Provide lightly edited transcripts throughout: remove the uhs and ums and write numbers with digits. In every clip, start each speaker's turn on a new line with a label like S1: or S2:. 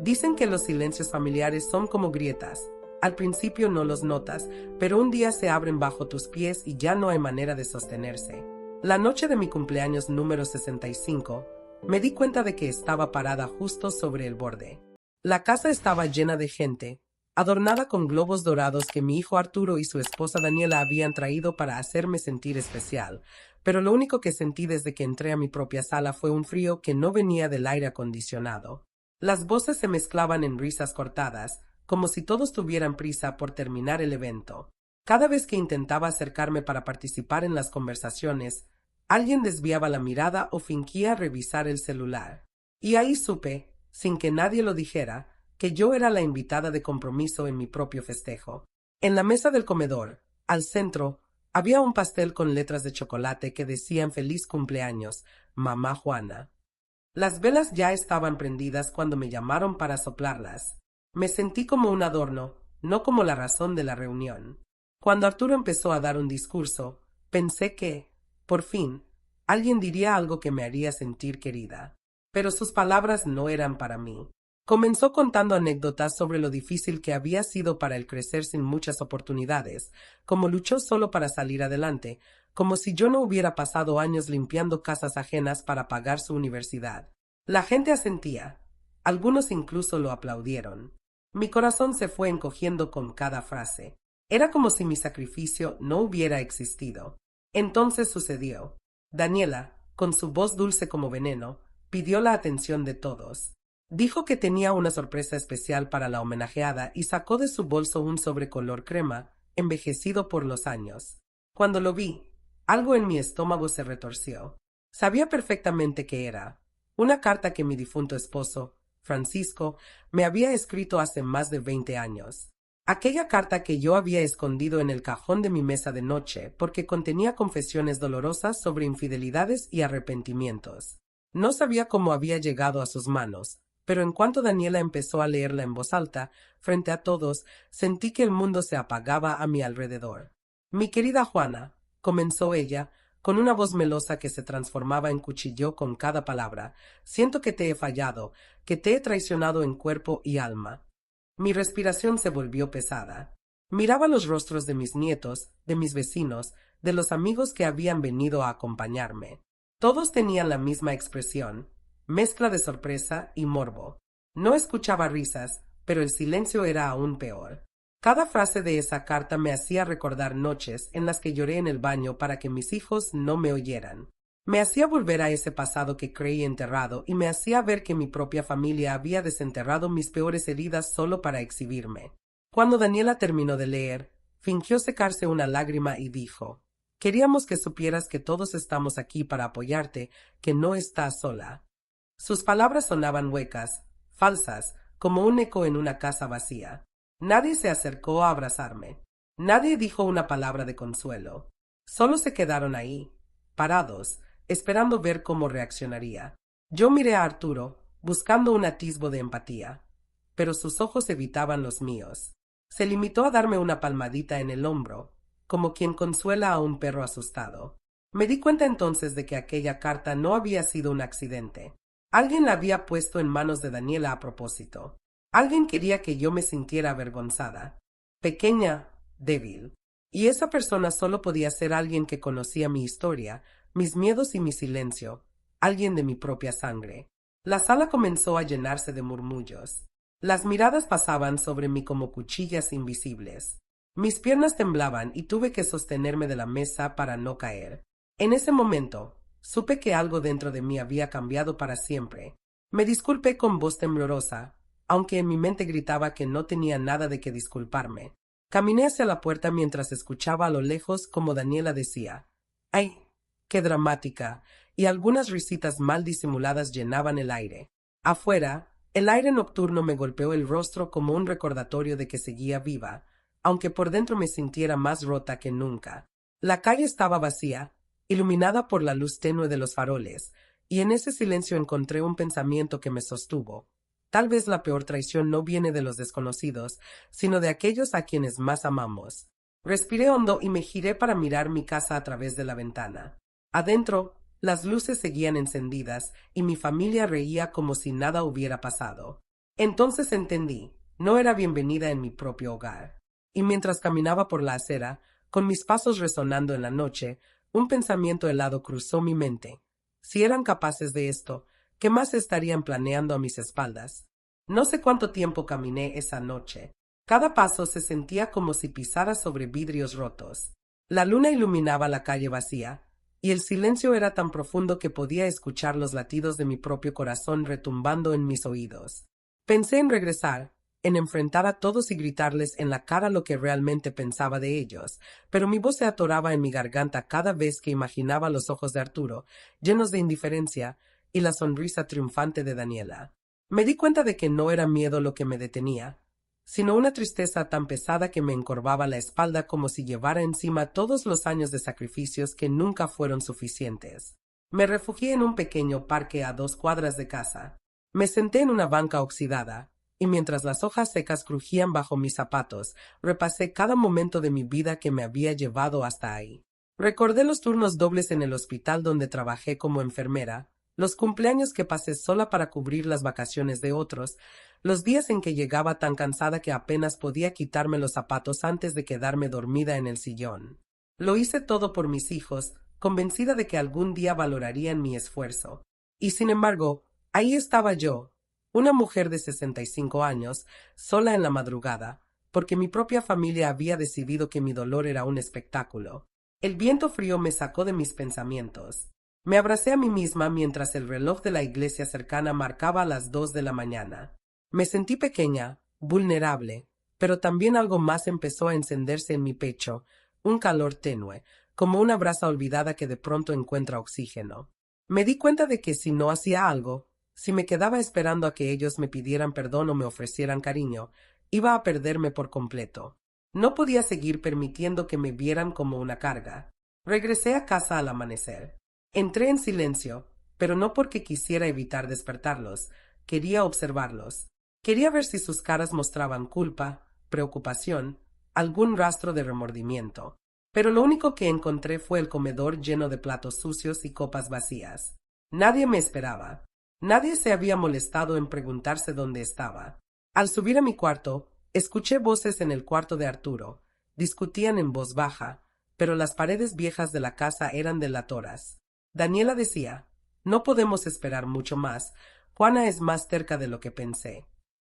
S1: Dicen que los silencios familiares son como grietas. Al principio no los notas, pero un día se abren bajo tus pies y ya no hay manera de sostenerse. La noche de mi cumpleaños número 65, me di cuenta de que estaba parada justo sobre el borde. La casa estaba llena de gente, adornada con globos dorados que mi hijo Arturo y su esposa Daniela habían traído para hacerme sentir especial, pero lo único que sentí desde que entré a mi propia sala fue un frío que no venía del aire acondicionado. Las voces se mezclaban en risas cortadas, como si todos tuvieran prisa por terminar el evento. Cada vez que intentaba acercarme para participar en las conversaciones, alguien desviaba la mirada o fingía revisar el celular. Y ahí supe, sin que nadie lo dijera, que yo era la invitada de compromiso en mi propio festejo. En la mesa del comedor, al centro, había un pastel con letras de chocolate que decían feliz cumpleaños, mamá Juana. Las velas ya estaban prendidas cuando me llamaron para soplarlas. Me sentí como un adorno, no como la razón de la reunión. Cuando Arturo empezó a dar un discurso, pensé que, por fin, alguien diría algo que me haría sentir querida. Pero sus palabras no eran para mí. Comenzó contando anécdotas sobre lo difícil que había sido para él crecer sin muchas oportunidades, cómo luchó solo para salir adelante, como si yo no hubiera pasado años limpiando casas ajenas para pagar su universidad. La gente asentía. Algunos incluso lo aplaudieron. Mi corazón se fue encogiendo con cada frase. Era como si mi sacrificio no hubiera existido. Entonces sucedió. Daniela, con su voz dulce como veneno, pidió la atención de todos. Dijo que tenía una sorpresa especial para la homenajeada y sacó de su bolso un sobre color crema, envejecido por los años. Cuando lo vi, algo en mi estómago se retorció. Sabía perfectamente qué era. Una carta que mi difunto esposo, Francisco, me había escrito hace más de 20 años. Aquella carta que yo había escondido en el cajón de mi mesa de noche porque contenía confesiones dolorosas sobre infidelidades y arrepentimientos. No sabía cómo había llegado a sus manos, pero en cuanto Daniela empezó a leerla en voz alta, frente a todos, sentí que el mundo se apagaba a mi alrededor. Mi querida Juana, comenzó ella, con una voz melosa que se transformaba en cuchillo con cada palabra, siento que te he fallado, que te he traicionado en cuerpo y alma. Mi respiración se volvió pesada. Miraba los rostros de mis nietos, de mis vecinos, de los amigos que habían venido a acompañarme. Todos tenían la misma expresión, mezcla de sorpresa y morbo. No escuchaba risas, pero el silencio era aún peor. Cada frase de esa carta me hacía recordar noches en las que lloré en el baño para que mis hijos no me oyeran. Me hacía volver a ese pasado que creí enterrado y me hacía ver que mi propia familia había desenterrado mis peores heridas solo para exhibirme. Cuando Daniela terminó de leer, fingió secarse una lágrima y dijo: «Queríamos que supieras que todos estamos aquí para apoyarte, que no estás sola». Sus palabras sonaban huecas, falsas, como un eco en una casa vacía. Nadie se acercó a abrazarme. Nadie dijo una palabra de consuelo. Solo se quedaron ahí, parados, esperando ver cómo reaccionaría. Yo miré a Arturo, buscando un atisbo de empatía, pero sus ojos evitaban los míos. Se limitó a darme una palmadita en el hombro, como quien consuela a un perro asustado. Me di cuenta entonces de que aquella carta no había sido un accidente. Alguien la había puesto en manos de Daniela a propósito. Alguien quería que yo me sintiera avergonzada, pequeña, débil. Y esa persona solo podía ser alguien que conocía mi historia, mis miedos y mi silencio, alguien de mi propia sangre. La sala comenzó a llenarse de murmullos. Las miradas pasaban sobre mí como cuchillas invisibles. Mis piernas temblaban y tuve que sostenerme de la mesa para no caer. En ese momento, supe que algo dentro de mí había cambiado para siempre. Me disculpé con voz temblorosa, aunque en mi mente gritaba que no tenía nada de qué disculparme. Caminé hacia la puerta mientras escuchaba a lo lejos como Daniela decía: «¡Ay, qué dramática!», y algunas risitas mal disimuladas llenaban el aire. Afuera, el aire nocturno me golpeó el rostro como un recordatorio de que seguía viva, aunque por dentro me sintiera más rota que nunca. La calle estaba vacía, iluminada por la luz tenue de los faroles, y en ese silencio encontré un pensamiento que me sostuvo. Tal vez la peor traición no viene de los desconocidos, sino de aquellos a quienes más amamos. Respiré hondo y me giré para mirar mi casa a través de la ventana. Adentro, las luces seguían encendidas y mi familia reía como si nada hubiera pasado. Entonces entendí, no era bienvenida en mi propio hogar. Y mientras caminaba por la acera, con mis pasos resonando en la noche, un pensamiento helado cruzó mi mente. Si eran capaces de esto, ¿qué más estarían planeando a mis espaldas? No sé cuánto tiempo caminé esa noche. Cada paso se sentía como si pisara sobre vidrios rotos. La luna iluminaba la calle vacía, y el silencio era tan profundo que podía escuchar los latidos de mi propio corazón retumbando en mis oídos. Pensé en regresar, en enfrentar a todos y gritarles en la cara lo que realmente pensaba de ellos, pero mi voz se atoraba en mi garganta cada vez que imaginaba los ojos de Arturo, llenos de indiferencia, y la sonrisa triunfante de Daniela. Me di cuenta de que no era miedo lo que me detenía, sino una tristeza tan pesada que me encorvaba la espalda como si llevara encima todos los años de sacrificios que nunca fueron suficientes. Me refugié en un pequeño parque a 2 cuadras de casa. Me senté en una banca oxidada, y mientras las hojas secas crujían bajo mis zapatos, repasé cada momento de mi vida que me había llevado hasta ahí. Recordé los turnos dobles en el hospital donde trabajé como enfermera, los cumpleaños que pasé sola para cubrir las vacaciones de otros, los días en que llegaba tan cansada que apenas podía quitarme los zapatos antes de quedarme dormida en el sillón. Lo hice todo por mis hijos, convencida de que algún día valorarían mi esfuerzo. Y sin embargo, ahí estaba yo, una mujer de 65 años, sola en la madrugada, porque mi propia familia había decidido que mi dolor era un espectáculo. El viento frío me sacó de mis pensamientos. Me abracé a mí misma mientras el reloj de la iglesia cercana marcaba las 2 de la mañana. Me sentí pequeña, vulnerable, pero también algo más empezó a encenderse en mi pecho, un calor tenue, como una brasa olvidada que de pronto encuentra oxígeno. Me di cuenta de que si no hacía algo, si me quedaba esperando a que ellos me pidieran perdón o me ofrecieran cariño, iba a perderme por completo. No podía seguir permitiendo que me vieran como una carga. Regresé a casa al amanecer. Entré en silencio, pero no porque quisiera evitar despertarlos. Quería observarlos. Quería ver si sus caras mostraban culpa, preocupación, algún rastro de remordimiento. Pero lo único que encontré fue el comedor lleno de platos sucios y copas vacías. Nadie me esperaba. Nadie se había molestado en preguntarse dónde estaba. Al subir a mi cuarto, escuché voces en el cuarto de Arturo. Discutían en voz baja, pero las paredes viejas de la casa eran delatoras. Daniela decía, no podemos esperar mucho más. Juana es más cerca de lo que pensé.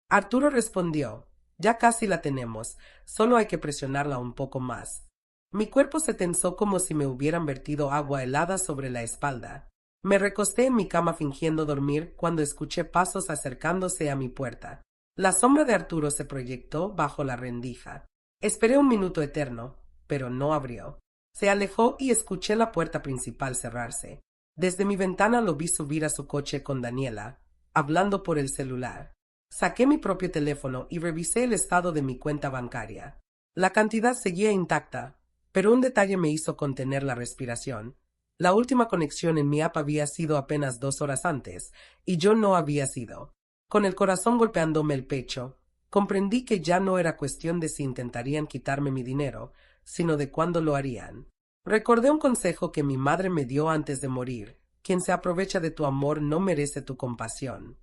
S1: Arturo respondió, ya casi la tenemos, solo hay que presionarla un poco más. Mi cuerpo se tensó como si me hubieran vertido agua helada sobre la espalda. Me recosté en mi cama fingiendo dormir cuando escuché pasos acercándose a mi puerta. La sombra de Arturo se proyectó bajo la rendija. Esperé un minuto eterno, pero no abrió. Se alejó y escuché la puerta principal cerrarse. Desde mi ventana lo vi subir a su coche con Daniela, hablando por el celular. Saqué mi propio teléfono y revisé el estado de mi cuenta bancaria. La cantidad seguía intacta, pero un detalle me hizo contener la respiración. La última conexión en mi app había sido apenas 2 horas antes, y yo no había sido. Con el corazón golpeándome el pecho, comprendí que ya no era cuestión de si intentarían quitarme mi dinero, sino de cuándo lo harían. Recordé un consejo que mi madre me dio antes de morir: quien se aprovecha de tu amor no merece tu compasión.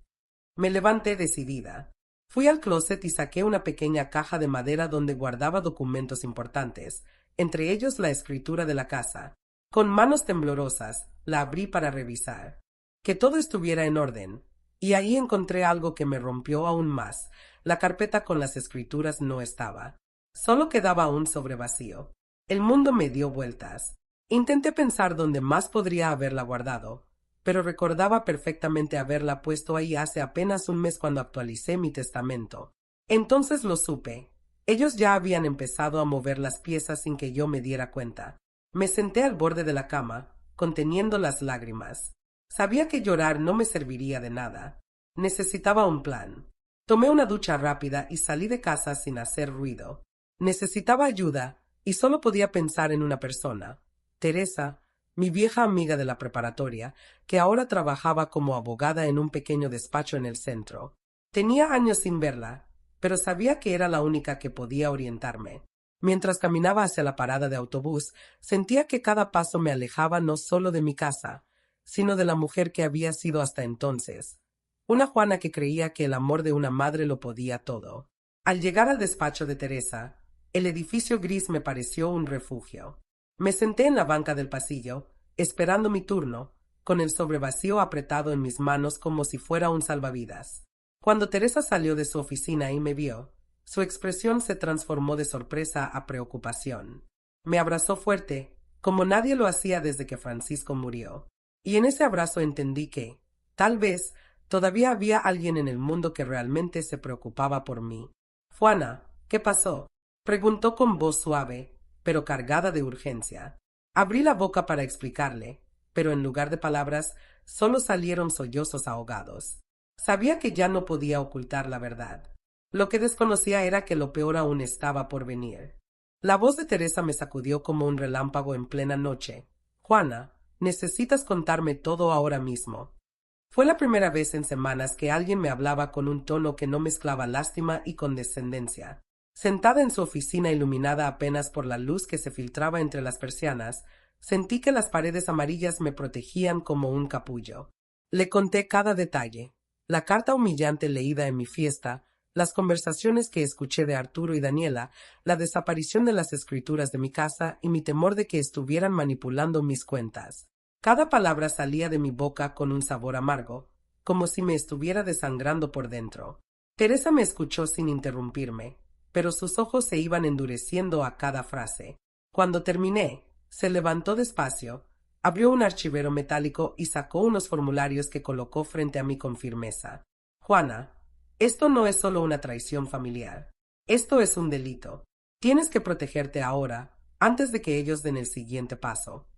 S1: Me levanté decidida. Fui al closet y saqué una pequeña caja de madera donde guardaba documentos importantes, entre ellos la escritura de la casa. Con manos temblorosas, la abrí para revisar. Que todo estuviera en orden, y ahí encontré algo que me rompió aún más. La carpeta con las escrituras no estaba. Solo quedaba un sobre vacío. El mundo me dio vueltas. Intenté pensar dónde más podría haberla guardado, pero recordaba perfectamente haberla puesto ahí hace apenas un mes cuando actualicé mi testamento. Entonces lo supe. Ellos ya habían empezado a mover las piezas sin que yo me diera cuenta. Me senté al borde de la cama, conteniendo las lágrimas. Sabía que llorar no me serviría de nada. Necesitaba un plan. Tomé una ducha rápida y salí de casa sin hacer ruido. Necesitaba ayuda, y solo podía pensar en una persona: Teresa, mi vieja amiga de la preparatoria, que ahora trabajaba como abogada en un pequeño despacho en el centro. Tenía años sin verla, pero sabía que era la única que podía orientarme. Mientras caminaba hacia la parada de autobús, sentía que cada paso me alejaba no solo de mi casa, sino de la mujer que había sido hasta entonces. Una Juana que creía que el amor de una madre lo podía todo. Al llegar al despacho de Teresa, el edificio gris me pareció un refugio. Me senté en la banca del pasillo, esperando mi turno, con el sobrevacío apretado en mis manos como si fuera un salvavidas. Cuando Teresa salió de su oficina y me vio, su expresión se transformó de sorpresa a preocupación. Me abrazó fuerte, como nadie lo hacía desde que Francisco murió. Y en ese abrazo entendí que, tal vez, todavía había alguien en el mundo que realmente se preocupaba por mí. Juana, ¿qué pasó? Preguntó con voz suave, pero cargada de urgencia. Abrí la boca para explicarle, pero en lugar de palabras, solo salieron sollozos ahogados. Sabía que ya no podía ocultar la verdad. Lo que desconocía era que lo peor aún estaba por venir. La voz de Teresa me sacudió como un relámpago en plena noche. Juana, necesitas contarme todo ahora mismo. Fue la primera vez en semanas que alguien me hablaba con un tono que no mezclaba lástima y condescendencia. Sentada en su oficina iluminada apenas por la luz que se filtraba entre las persianas, sentí que las paredes amarillas me protegían como un capullo. Le conté cada detalle. La carta humillante leída en mi fiesta, las conversaciones que escuché de Arturo y Daniela, la desaparición de las escrituras de mi casa y mi temor de que estuvieran manipulando mis cuentas. Cada palabra salía de mi boca con un sabor amargo, como si me estuviera desangrando por dentro. Teresa me escuchó sin interrumpirme, pero sus ojos se iban endureciendo a cada frase. Cuando terminé, se levantó despacio, abrió un archivero metálico y sacó unos formularios que colocó frente a mí con firmeza. Juana, esto no es solo una traición familiar. Esto es un delito. Tienes que protegerte ahora, antes de que ellos den el siguiente paso.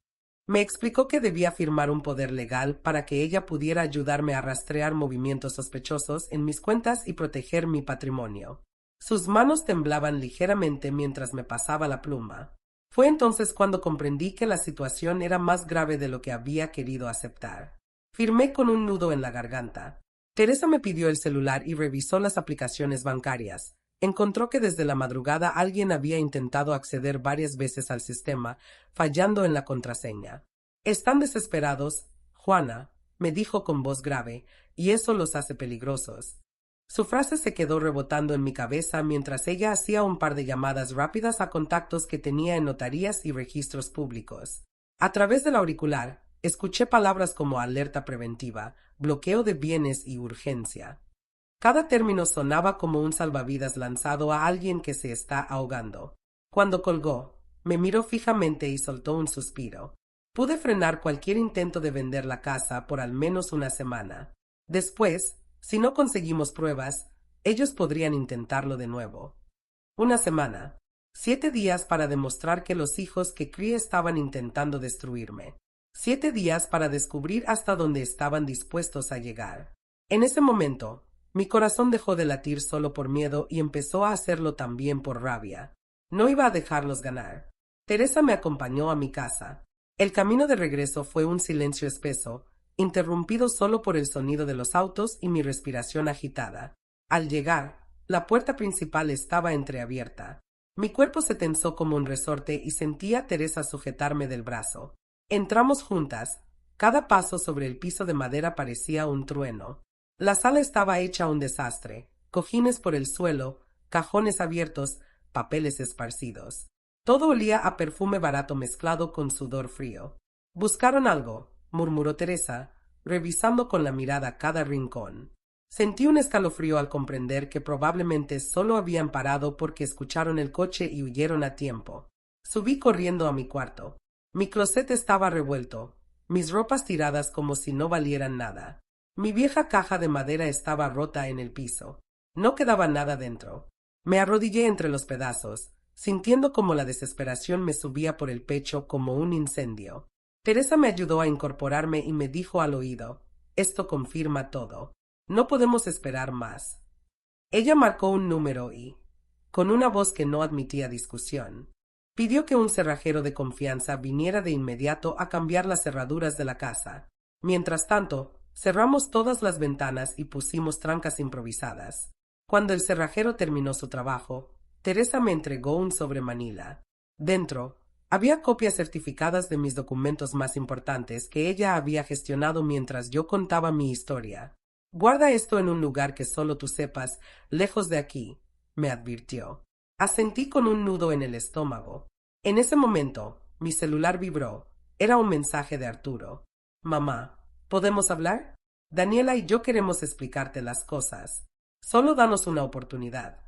S1: Me explicó que debía firmar un poder legal para que ella pudiera ayudarme a rastrear movimientos sospechosos en mis cuentas y proteger mi patrimonio. Sus manos temblaban ligeramente mientras me pasaba la pluma. Fue entonces cuando comprendí que la situación era más grave de lo que había querido aceptar. Firmé con un nudo en la garganta. Teresa me pidió el celular y revisó las aplicaciones bancarias. Encontró que desde la madrugada alguien había intentado acceder varias veces al sistema, fallando en la contraseña. Están desesperados, Juana, me dijo con voz grave, y eso los hace peligrosos. Su frase se quedó rebotando en mi cabeza mientras ella hacía un par de llamadas rápidas a contactos que tenía en notarías y registros públicos. A través del auricular, escuché palabras como alerta preventiva, bloqueo de bienes y urgencia. Cada término sonaba como un salvavidas lanzado a alguien que se está ahogando. Cuando colgó, me miró fijamente y soltó un suspiro. Pude frenar cualquier intento de vender la casa por al menos una semana. Después, si no conseguimos pruebas, ellos podrían intentarlo de nuevo. Una semana. 7 días para demostrar que los hijos que crié estaban intentando destruirme. 7 días para descubrir hasta dónde estaban dispuestos a llegar. En ese momento, mi corazón dejó de latir solo por miedo y empezó a hacerlo también por rabia. No iba a dejarlos ganar. Teresa me acompañó a mi casa. El camino de regreso fue un silencio espeso, interrumpido solo por el sonido de los autos y mi respiración agitada. Al llegar, la puerta principal estaba entreabierta. Mi cuerpo se tensó como un resorte y sentí a Teresa sujetarme del brazo. Entramos juntas. Cada paso sobre el piso de madera parecía un trueno. La sala estaba hecha un desastre, cojines por el suelo, cajones abiertos, papeles esparcidos. Todo olía a perfume barato mezclado con sudor frío. «Buscaron algo», murmuró Teresa, revisando con la mirada cada rincón. Sentí un escalofrío al comprender que probablemente solo habían parado porque escucharon el coche y huyeron a tiempo. Subí corriendo a mi cuarto. Mi closet estaba revuelto, mis ropas tiradas como si no valieran nada. Mi vieja caja de madera estaba rota en el piso. No quedaba nada dentro. Me arrodillé entre los pedazos, sintiendo como la desesperación me subía por el pecho como un incendio. Teresa me ayudó a incorporarme y me dijo al oído: «Esto confirma todo. No podemos esperar más». Ella marcó un número y, con una voz que no admitía discusión, pidió que un cerrajero de confianza viniera de inmediato a cambiar las cerraduras de la casa. Mientras tanto, cerramos todas las ventanas y pusimos trancas improvisadas. Cuando el cerrajero terminó su trabajo, Teresa me entregó un sobre manila. Dentro, había copias certificadas de mis documentos más importantes que ella había gestionado mientras yo contaba mi historia. Guarda esto en un lugar que solo tú sepas, lejos de aquí, me advirtió. Asentí con un nudo en el estómago. En ese momento, mi celular vibró. Era un mensaje de Arturo. Mamá, ¿podemos hablar? Daniela y yo queremos explicarte las cosas. Solo danos una oportunidad.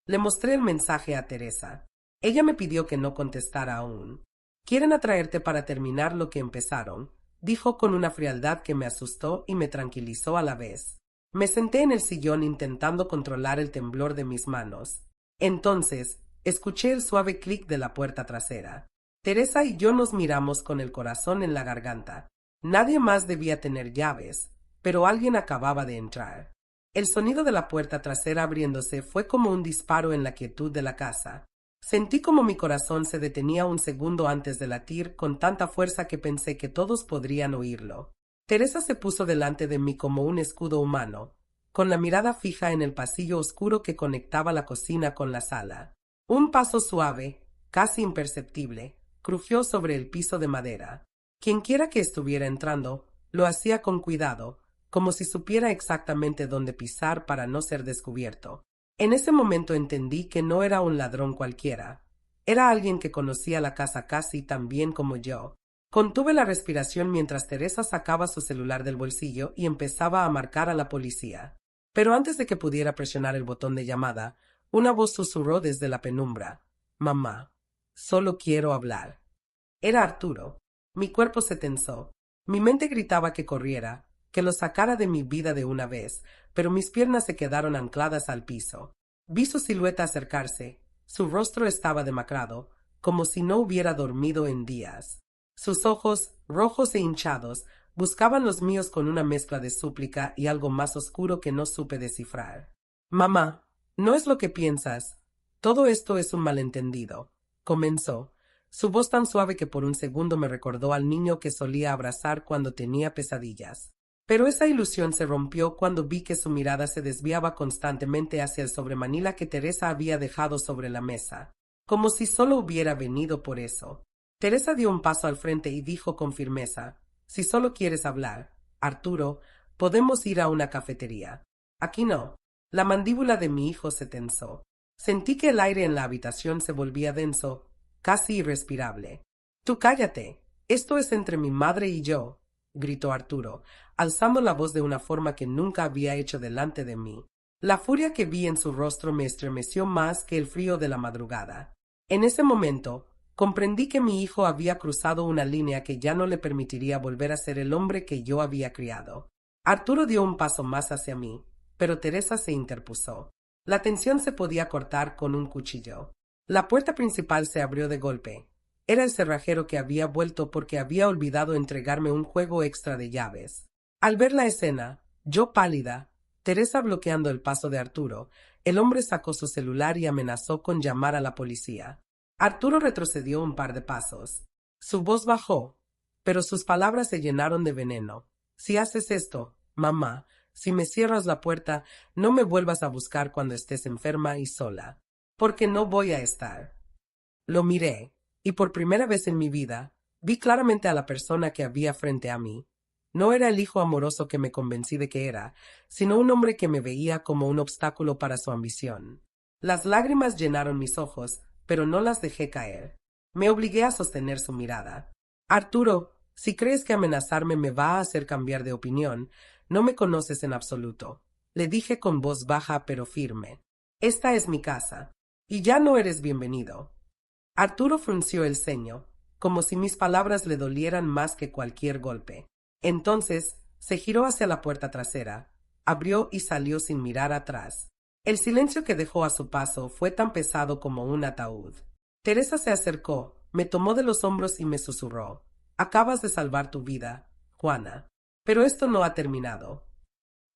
S1: Le mostré el mensaje a Teresa. Ella me pidió que no contestara aún. Quieren atraerte para terminar lo que empezaron, dijo con una frialdad que me asustó y me tranquilizó a la vez. Me senté en el sillón intentando controlar el temblor de mis manos. Entonces, escuché el suave clic de la puerta trasera. Teresa y yo nos miramos con el corazón en la garganta. Nadie más debía tener llaves, pero alguien acababa de entrar. El sonido de la puerta trasera abriéndose fue como un disparo en la quietud de la casa. Sentí como mi corazón se detenía un segundo antes de latir con tanta fuerza que pensé que todos podrían oírlo. Teresa se puso delante de mí como un escudo humano, con la mirada fija en el pasillo oscuro que conectaba la cocina con la sala. Un paso suave, casi imperceptible, crujió sobre el piso de madera. Quienquiera que estuviera entrando, lo hacía con cuidado, como si supiera exactamente dónde pisar para no ser descubierto. En ese momento entendí que no era un ladrón cualquiera. Era alguien que conocía la casa casi tan bien como yo. Contuve la respiración mientras Teresa sacaba su celular del bolsillo y empezaba a marcar a la policía. Pero antes de que pudiera presionar el botón de llamada, una voz susurró desde la penumbra. Mamá, solo quiero hablar. Era Arturo. Mi cuerpo se tensó. Mi mente gritaba que corriera, que lo sacara de mi vida de una vez, pero mis piernas se quedaron ancladas al piso. Vi su silueta acercarse. Su rostro estaba demacrado, como si no hubiera dormido en días. Sus ojos, rojos e hinchados, buscaban los míos con una mezcla de súplica y algo más oscuro que no supe descifrar. Mamá, no es lo que piensas. Todo esto es un malentendido, comenzó, su voz tan suave que por un segundo me recordó al niño que solía abrazar cuando tenía pesadillas. Pero esa ilusión se rompió cuando vi que su mirada se desviaba constantemente hacia el sobremanila que Teresa había dejado sobre la mesa, como si solo hubiera venido por eso. Teresa dio un paso al frente y dijo con firmeza, si solo quieres hablar, Arturo, podemos ir a una cafetería. Aquí no. La mandíbula de mi hijo se tensó. Sentí que el aire en la habitación se volvía denso, casi irrespirable. Tú cállate. Esto es entre mi madre y yo, gritó Arturo, alzando la voz de una forma que nunca había hecho delante de mí. La furia que vi en su rostro me estremeció más que el frío de la madrugada. En ese momento, comprendí que mi hijo había cruzado una línea que ya no le permitiría volver a ser el hombre que yo había criado. Arturo dio un paso más hacia mí, pero Teresa se interpuso. La tensión se podía cortar con un cuchillo. La puerta principal se abrió de golpe. Era el cerrajero que había vuelto porque había olvidado entregarme un juego extra de llaves. Al ver la escena, yo pálida, Teresa bloqueando el paso de Arturo, el hombre sacó su celular y amenazó con llamar a la policía. Arturo retrocedió un par de pasos. Su voz bajó, pero sus palabras se llenaron de veneno. Si haces esto, mamá, si me cierras la puerta, no me vuelvas a buscar cuando estés enferma y sola, porque no voy a estar. Lo miré, y por primera vez en mi vida, vi claramente a la persona que había frente a mí. No era el hijo amoroso que me convencí de que era, sino un hombre que me veía como un obstáculo para su ambición. Las lágrimas llenaron mis ojos, pero no las dejé caer. Me obligué a sostener su mirada. Arturo, si crees que amenazarme me va a hacer cambiar de opinión, no me conoces en absoluto, le dije con voz baja pero firme. Esta es mi casa, y ya no eres bienvenido. Arturo frunció el ceño, como si mis palabras le dolieran más que cualquier golpe. Entonces se giró hacia la puerta trasera, abrió y salió sin mirar atrás. El silencio que dejó a su paso fue tan pesado como un ataúd. Teresa se acercó, me tomó de los hombros y me susurró. Acabas de salvar tu vida, Juana. Pero esto no ha terminado.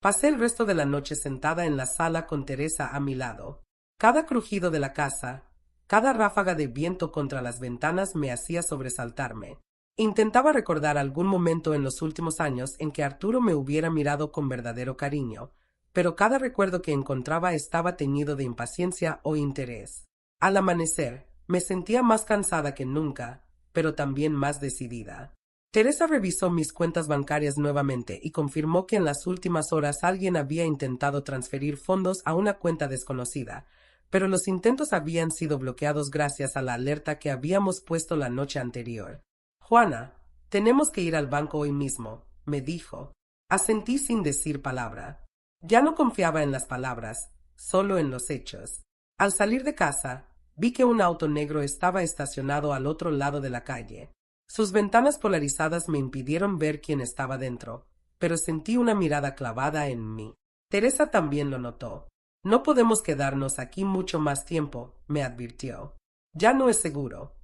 S1: Pasé el resto de la noche sentada en la sala con Teresa a mi lado. Cada crujido de la casa, cada ráfaga de viento contra las ventanas me hacía sobresaltarme. Intentaba recordar algún momento en los últimos años en que Arturo me hubiera mirado con verdadero cariño, pero cada recuerdo que encontraba estaba teñido de impaciencia o interés. Al amanecer, me sentía más cansada que nunca, pero también más decidida. Teresa revisó mis cuentas bancarias nuevamente y confirmó que en las últimas horas alguien había intentado transferir fondos a una cuenta desconocida, pero los intentos habían sido bloqueados gracias a la alerta que habíamos puesto la noche anterior. Juana, tenemos que ir al banco hoy mismo, me dijo. Asentí sin decir palabra. Ya no confiaba en las palabras, solo en los hechos. Al salir de casa, vi que un auto negro estaba estacionado al otro lado de la calle. Sus ventanas polarizadas me impidieron ver quién estaba dentro, pero sentí una mirada clavada en mí. Teresa también lo notó. No podemos quedarnos aquí mucho más tiempo, me advirtió. Ya no es seguro.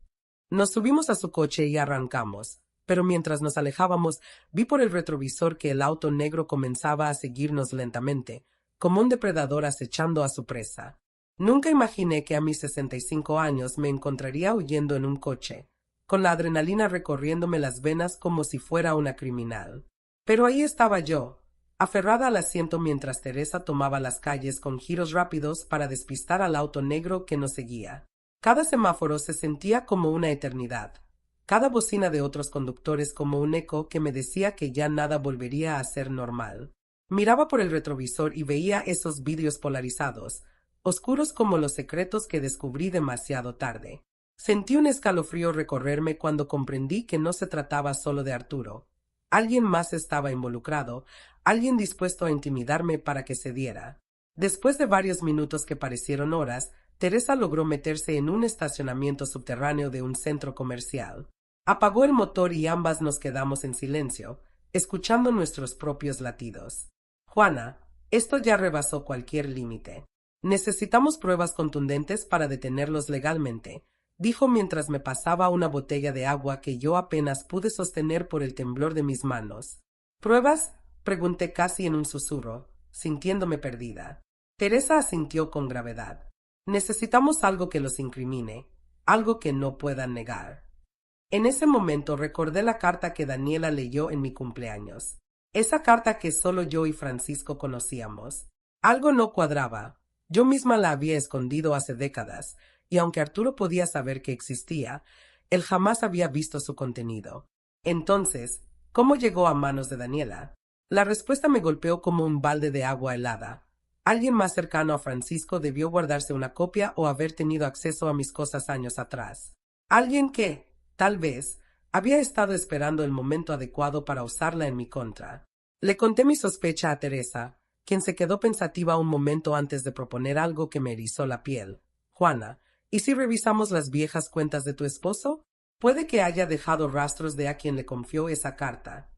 S1: Nos subimos a su coche y arrancamos, pero mientras nos alejábamos, vi por el retrovisor que el auto negro comenzaba a seguirnos lentamente, como un depredador acechando a su presa. Nunca imaginé que a mis 65 años me encontraría huyendo en un coche, con la adrenalina recorriéndome las venas como si fuera una criminal. Pero ahí estaba yo, aferrada al asiento mientras Teresa tomaba las calles con giros rápidos para despistar al auto negro que nos seguía. Cada semáforo se sentía como una eternidad, cada bocina de otros conductores como un eco que me decía que ya nada volvería a ser normal. Miraba por el retrovisor y veía esos vidrios polarizados, oscuros como los secretos que descubrí demasiado tarde. Sentí un escalofrío recorrerme cuando comprendí que no se trataba solo de Arturo. Alguien más estaba involucrado, alguien dispuesto a intimidarme para que cediera. Después de varios minutos que parecieron horas, Teresa logró meterse en un estacionamiento subterráneo de un centro comercial. Apagó el motor y ambas nos quedamos en silencio, escuchando nuestros propios latidos. Juana, esto ya rebasó cualquier límite. Necesitamos pruebas contundentes para detenerlos legalmente, dijo mientras me pasaba una botella de agua que yo apenas pude sostener por el temblor de mis manos. ¿Pruebas? Pregunté casi en un susurro, sintiéndome perdida. Teresa asintió con gravedad. Necesitamos algo que los incrimine, algo que no puedan negar. En ese momento recordé la carta que Daniela leyó en mi cumpleaños. Esa carta que solo yo y Francisco conocíamos. Algo no cuadraba. Yo misma la había escondido hace décadas, y aunque Arturo podía saber que existía, él jamás había visto su contenido. Entonces, ¿cómo llegó a manos de Daniela? La respuesta me golpeó como un balde de agua helada. Alguien más cercano a Francisco debió guardarse una copia o haber tenido acceso a mis cosas años atrás. Alguien que, tal vez, había estado esperando el momento adecuado para usarla en mi contra. Le conté mi sospecha a Teresa, quien se quedó pensativa un momento antes de proponer algo que me erizó la piel. Juana, ¿y si revisamos las viejas cuentas de tu esposo? Puede que haya dejado rastros de a quien le confió esa carta.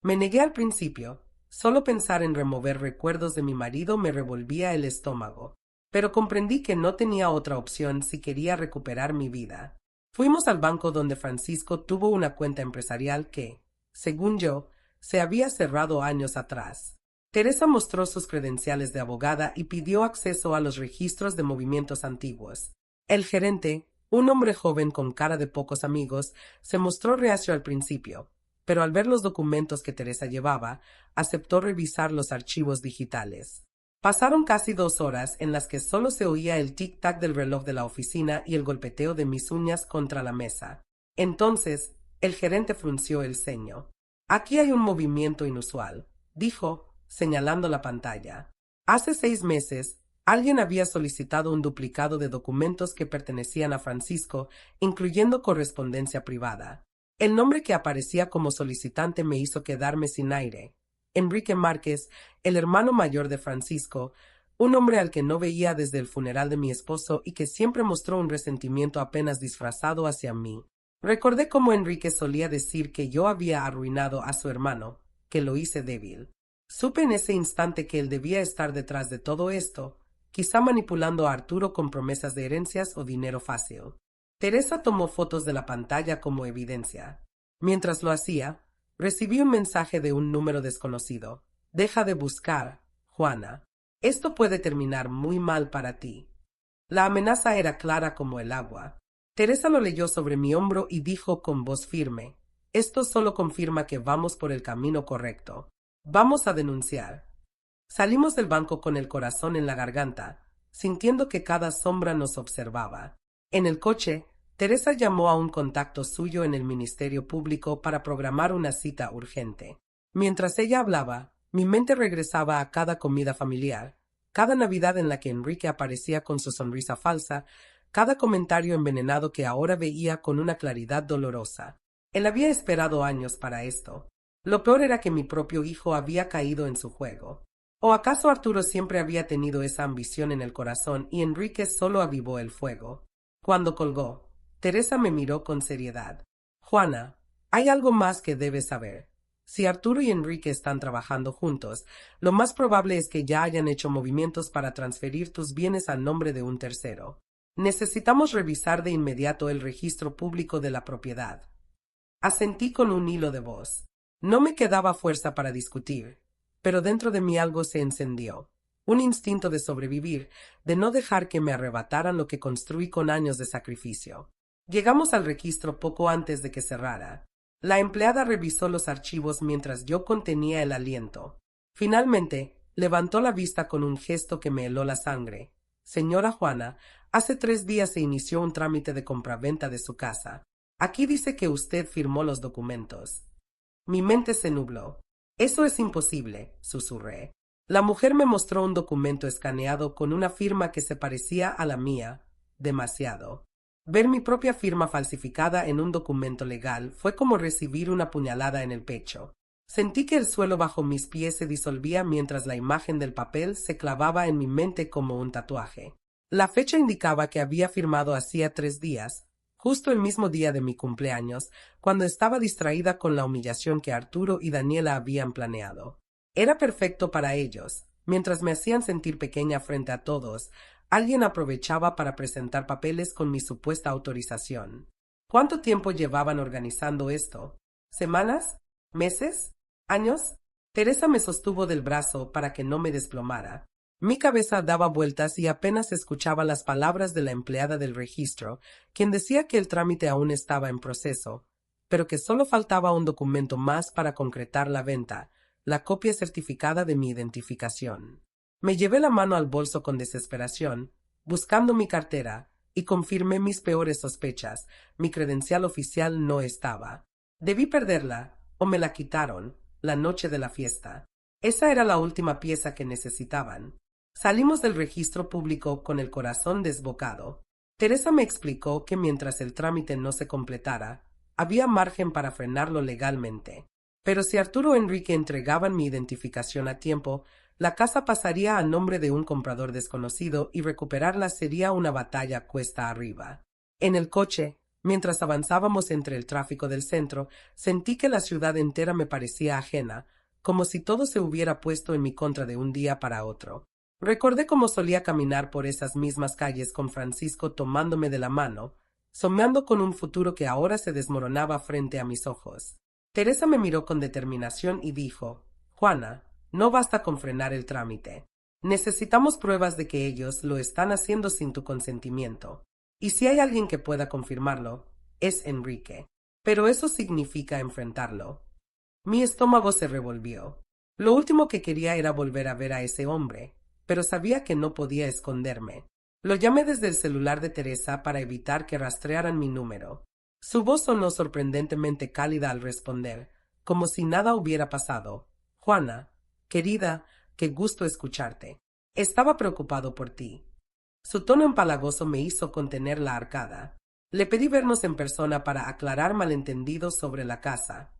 S1: Me negué al principio. Solo pensar en remover recuerdos de mi marido me revolvía el estómago, pero comprendí que no tenía otra opción si quería recuperar mi vida. Fuimos al banco donde Francisco tuvo una cuenta empresarial que, según yo, se había cerrado años atrás. Teresa mostró sus credenciales de abogada y pidió acceso a los registros de movimientos antiguos. El gerente, un hombre joven con cara de pocos amigos, se mostró reacio al principio, pero al ver los documentos que Teresa llevaba, aceptó revisar los archivos digitales. Pasaron casi 2 horas en las que solo se oía el tic-tac del reloj de la oficina y el golpeteo de mis uñas contra la mesa. Entonces, el gerente frunció el ceño. Aquí hay un movimiento inusual, dijo, señalando la pantalla. Hace 6 meses, alguien había solicitado un duplicado de documentos que pertenecían a Francisco, incluyendo correspondencia privada. El nombre que aparecía como solicitante me hizo quedarme sin aire. Enrique Márquez, el hermano mayor de Francisco, un hombre al que no veía desde el funeral de mi esposo y que siempre mostró un resentimiento apenas disfrazado hacia mí. Recordé cómo Enrique solía decir que yo había arruinado a su hermano, que lo hice débil. Supe en ese instante que él debía estar detrás de todo esto, quizá manipulando a Arturo con promesas de herencias o dinero fácil. Teresa tomó fotos de la pantalla como evidencia. Mientras lo hacía, recibí un mensaje de un número desconocido. Deja de buscar, Juana. Esto puede terminar muy mal para ti. La amenaza era clara como el agua. Teresa lo leyó sobre mi hombro y dijo con voz firme: esto solo confirma que vamos por el camino correcto. Vamos a denunciar. Salimos del banco con el corazón en la garganta, sintiendo que cada sombra nos observaba. En el coche, Teresa llamó a un contacto suyo en el Ministerio Público para programar una cita urgente. Mientras ella hablaba, mi mente regresaba a cada comida familiar, cada Navidad en la que Enrique aparecía con su sonrisa falsa, cada comentario envenenado que ahora veía con una claridad dolorosa. Él había esperado años para esto. Lo peor era que mi propio hijo había caído en su juego. ¿O acaso Arturo siempre había tenido esa ambición en el corazón y Enrique solo avivó el fuego? Cuando colgó, Teresa me miró con seriedad. Juana, hay algo más que debes saber. Si Arturo y Enrique están trabajando juntos, lo más probable es que ya hayan hecho movimientos para transferir tus bienes al nombre de un tercero. Necesitamos revisar de inmediato el registro público de la propiedad. Asentí con un hilo de voz. No me quedaba fuerza para discutir, pero dentro de mí algo se encendió. Un instinto de sobrevivir, de no dejar que me arrebataran lo que construí con años de sacrificio. Llegamos al registro poco antes de que cerrara. La empleada revisó los archivos mientras yo contenía el aliento. Finalmente, levantó la vista con un gesto que me heló la sangre. Señora Juana, hace 3 días se inició un trámite de compraventa de su casa. Aquí dice que usted firmó los documentos. Mi mente se nubló. Eso es imposible, susurré. La mujer me mostró un documento escaneado con una firma que se parecía a la mía, demasiado. Ver mi propia firma falsificada en un documento legal fue como recibir una puñalada en el pecho. Sentí que el suelo bajo mis pies se disolvía mientras la imagen del papel se clavaba en mi mente como un tatuaje. La fecha indicaba que había firmado hacía 3 días, justo el mismo día de mi cumpleaños, cuando estaba distraída con la humillación que Arturo y Daniela habían planeado. Era perfecto para ellos. Mientras me hacían sentir pequeña frente a todos, alguien aprovechaba para presentar papeles con mi supuesta autorización. ¿Cuánto tiempo llevaban organizando esto? ¿Semanas? ¿Meses? ¿Años? Teresa me sostuvo del brazo para que no me desplomara. Mi cabeza daba vueltas y apenas escuchaba las palabras de la empleada del registro, quien decía que el trámite aún estaba en proceso, pero que solo faltaba un documento más para concretar la venta, la copia certificada de mi identificación. Me llevé la mano al bolso con desesperación, buscando mi cartera, y confirmé mis peores sospechas. Mi credencial oficial no estaba. Debí perderla, o me la quitaron, la noche de la fiesta. Esa era la última pieza que necesitaban. Salimos del registro público con el corazón desbocado. Teresa me explicó que mientras el trámite no se completara, había margen para frenarlo legalmente. Pero si Arturo y Enrique entregaban mi identificación a tiempo, la casa pasaría a nombre de un comprador desconocido y recuperarla sería una batalla cuesta arriba. En el coche, mientras avanzábamos entre el tráfico del centro, sentí que la ciudad entera me parecía ajena, como si todo se hubiera puesto en mi contra de un día para otro. Recordé cómo solía caminar por esas mismas calles con Francisco tomándome de la mano, soñando con un futuro que ahora se desmoronaba frente a mis ojos. Teresa me miró con determinación y dijo: Juana, no basta con frenar el trámite. Necesitamos pruebas de que ellos lo están haciendo sin tu consentimiento. Y si hay alguien que pueda confirmarlo, es Enrique. Pero eso significa enfrentarlo. Mi estómago se revolvió. Lo último que quería era volver a ver a ese hombre, pero sabía que no podía esconderme. Lo llamé desde el celular de Teresa para evitar que rastrearan mi número. Su voz sonó sorprendentemente cálida al responder, como si nada hubiera pasado. Juana, querida, qué gusto escucharte. Estaba preocupado por ti. Su tono empalagoso me hizo contener la arcada. Le pedí vernos en persona para aclarar malentendidos sobre la casa.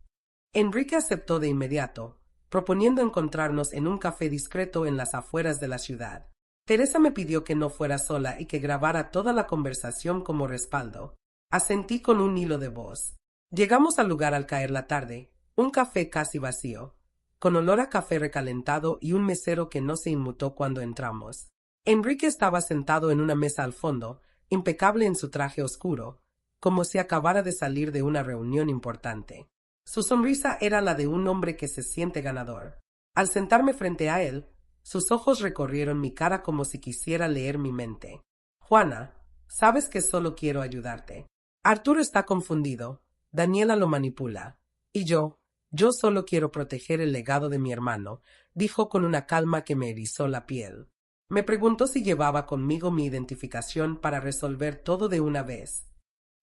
S1: Enrique aceptó de inmediato, proponiendo encontrarnos en un café discreto en las afueras de la ciudad. Teresa me pidió que no fuera sola y que grabara toda la conversación como respaldo. Asentí con un hilo de voz. Llegamos al lugar al caer la tarde, un café casi vacío, con olor a café recalentado y un mesero que no se inmutó cuando entramos. Enrique estaba sentado en una mesa al fondo, impecable en su traje oscuro, como si acabara de salir de una reunión importante. Su sonrisa era la de un hombre que se siente ganador. Al sentarme frente a él, sus ojos recorrieron mi cara como si quisiera leer mi mente. Juana, sabes que solo quiero ayudarte. Arturo está confundido, Daniela lo manipula. Y yo solo quiero proteger el legado de mi hermano, dijo con una calma que me erizó la piel. Me preguntó si llevaba conmigo mi identificación para resolver todo de una vez.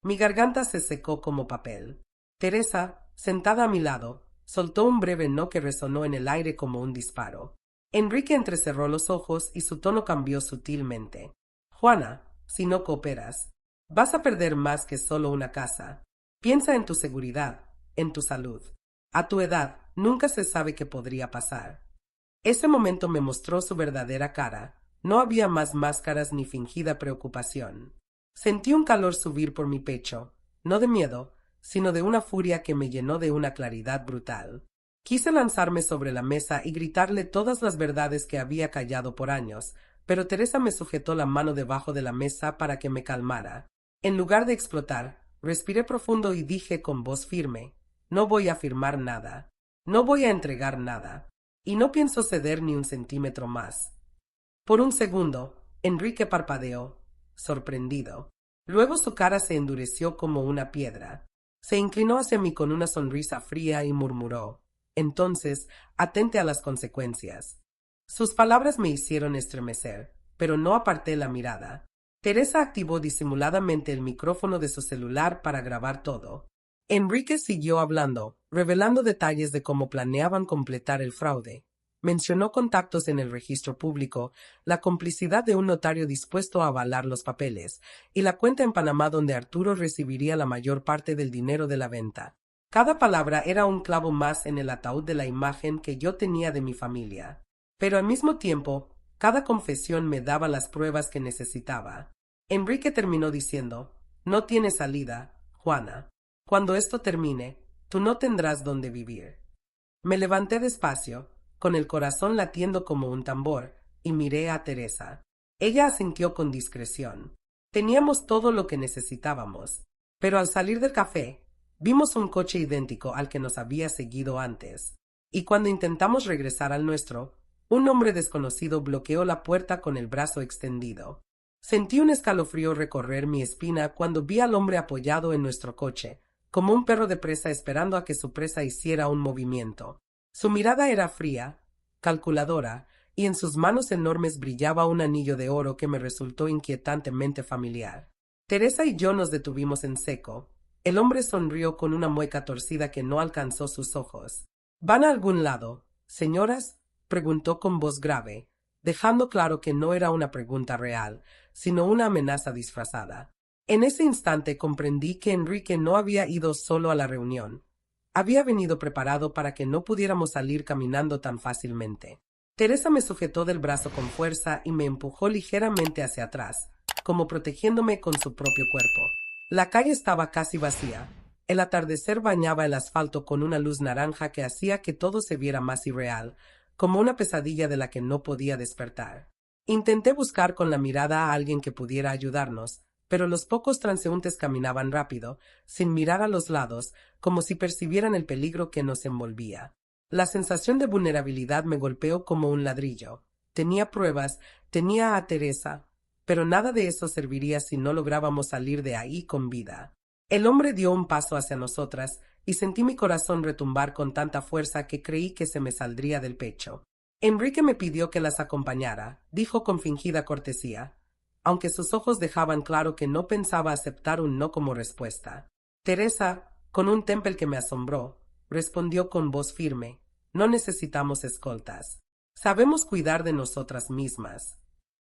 S1: Mi garganta se secó como papel. Teresa, sentada a mi lado, soltó un breve no que resonó en el aire como un disparo. Enrique entrecerró los ojos y su tono cambió sutilmente. Juana, si no cooperas, vas a perder más que solo una casa. Piensa en tu seguridad, en tu salud. A tu edad, nunca se sabe qué podría pasar. Ese momento me mostró su verdadera cara. No había más máscaras ni fingida preocupación. Sentí un calor subir por mi pecho, no de miedo, sino de una furia que me llenó de una claridad brutal. Quise lanzarme sobre la mesa y gritarle todas las verdades que había callado por años, pero Teresa me sujetó la mano debajo de la mesa para que me calmara. En lugar de explotar, respiré profundo y dije con voz firme: no voy a firmar nada. No voy a entregar nada. Y no pienso ceder ni un centímetro más. Por un segundo, Enrique parpadeó, sorprendido. Luego su cara se endureció como una piedra. Se inclinó hacia mí con una sonrisa fría y murmuró: entonces, atente a las consecuencias. Sus palabras me hicieron estremecer, pero no aparté la mirada. Teresa activó disimuladamente el micrófono de su celular para grabar todo. Enrique siguió hablando, revelando detalles de cómo planeaban completar el fraude. Mencionó contactos en el registro público, la complicidad de un notario dispuesto a avalar los papeles, y la cuenta en Panamá donde Arturo recibiría la mayor parte del dinero de la venta. Cada palabra era un clavo más en el ataúd de la imagen que yo tenía de mi familia. Pero al mismo tiempo, cada confesión me daba las pruebas que necesitaba. Enrique terminó diciendo: no tiene salida, Juana. Cuando esto termine, tú no tendrás dónde vivir. Me levanté despacio, con el corazón latiendo como un tambor, y miré a Teresa. Ella asintió con discreción. Teníamos todo lo que necesitábamos. Pero al salir del café, vimos un coche idéntico al que nos había seguido antes. Y cuando intentamos regresar al nuestro, un hombre desconocido bloqueó la puerta con el brazo extendido. Sentí un escalofrío recorrer mi espina cuando vi al hombre apoyado en nuestro coche, como un perro de presa esperando a que su presa hiciera un movimiento. Su mirada era fría, calculadora, y en sus manos enormes brillaba un anillo de oro que me resultó inquietantemente familiar. Teresa y yo nos detuvimos en seco. El hombre sonrió con una mueca torcida que no alcanzó sus ojos. ¿Van a algún lado, señoras?, preguntó con voz grave, dejando claro que no era una pregunta real, sino una amenaza disfrazada. En ese instante comprendí que Enrique no había ido solo a la reunión. Había venido preparado para que no pudiéramos salir caminando tan fácilmente. Teresa me sujetó del brazo con fuerza y me empujó ligeramente hacia atrás, como protegiéndome con su propio cuerpo. La calle estaba casi vacía. El atardecer bañaba el asfalto con una luz naranja que hacía que todo se viera más irreal, como una pesadilla de la que no podía despertar. Intenté buscar con la mirada a alguien que pudiera ayudarnos, pero los pocos transeúntes caminaban rápido, sin mirar a los lados, como si percibieran el peligro que nos envolvía. La sensación de vulnerabilidad me golpeó como un ladrillo. Tenía pruebas, tenía a Teresa, pero nada de eso serviría si no lográbamos salir de ahí con vida. El hombre dio un paso hacia nosotras y sentí mi corazón retumbar con tanta fuerza que creí que se me saldría del pecho. Enrique me pidió que las acompañara, dijo con fingida cortesía, aunque sus ojos dejaban claro que no pensaba aceptar un no como respuesta. Teresa, con un temple que me asombró, respondió con voz firme: no necesitamos escoltas. Sabemos cuidar de nosotras mismas.